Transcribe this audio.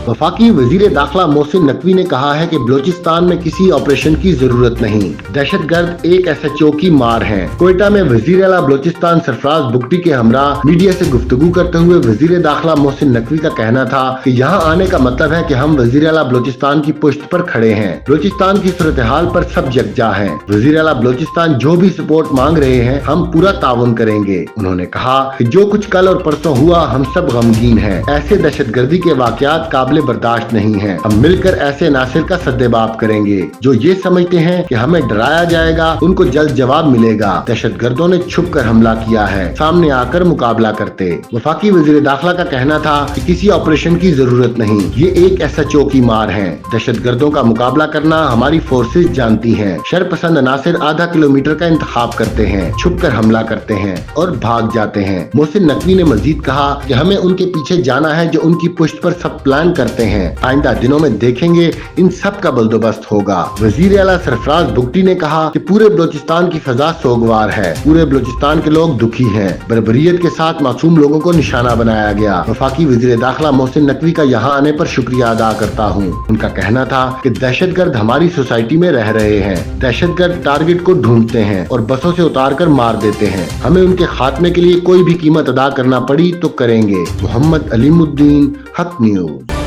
वफाकी वजीर दाखिला मोहसिन नकवी ने कहा है कि बलोचिस्तान में किसी ऑपरेशन की जरूरत नहीं, दहशतगर्द एक SHO की मार हैं। कोयटा में वजीर आला बलोचिस्तान सरफराज बुगटी के हमरा मीडिया से गुफ्तगू करते हुए वजीर दाखिला मोहसिन नकवी का कहना था कि यहाँ आने का मतलब है कि हम वजीर आला बलोचिस्तान की पुश्त पर खड़े हैं। बलोचिस्तान की सूरत हाल पर सब यकजा हैं। वजीर आला बलोचिस्तान जो भी सपोर्ट मांग रहे हैं हम पूरा ताउन करेंगे। उन्होंने कहा कि जो कुछ कल और परसों हुआ हम सब गमगीन हैं। ऐसे दहशतगर्दी के वाकयात काबिल बर्दाश्त नहीं हैं। हम मिलकर ऐसे नासिर का सद्देबाब करेंगे जो ये समझते हैं कि हमें डराया जाएगा, उनको जल्द जवाब मिलेगा। दहशतगर्दों ने छुप कर हमला किया है, सामने आकर मुकाबला करते। वफाकी वजीर दाखिला का कहना था कि किसी ऑपरेशन की जरूरत नहीं, ये एक SHO की मार है। दहशतगर्दों का मुकाबला करना हमारी फोर्सेज जानती हैं। शरपसंद अनासिर आधा किलोमीटर का इंतखाब करते हैं, छुप कर हमला करते हैं और भाग जाते हैं। मोहसिन नकवी ने मजीद कहा कि हमें उनके पीछे जाना है जो उनकी पुश्त पर सब प्लान करते हैं। आइंदा दिनों में देखेंगे इन सब का बंदोबस्त होगा। वजीर आला सरफराज बुगटी ने कहा कि पूरे बलोचिस्तान की फजा सोगवार है, पूरे बलोचिस्तान के लोग दुखी हैं। बर्बरियत के साथ मासूम लोगों को निशाना बनाया गया। वफाकी वजीर दाखिला मोहसिन नकवी का यहाँ आने पर शुक्रिया अदा करता हूँ। उनका कहना था कि दहशतगर्द हमारी सोसाइटी में रह रहे हैं। दहशतगर्द टारगेट को ढूंढते हैं और बसों से उतार कर मार देते हैं। हमें उनके खात्मे के लिए कोई भी कीमत अदा करना पड़ी तो करेंगे। मोहम्मद अलीमुद्दीन, हक न्यूज।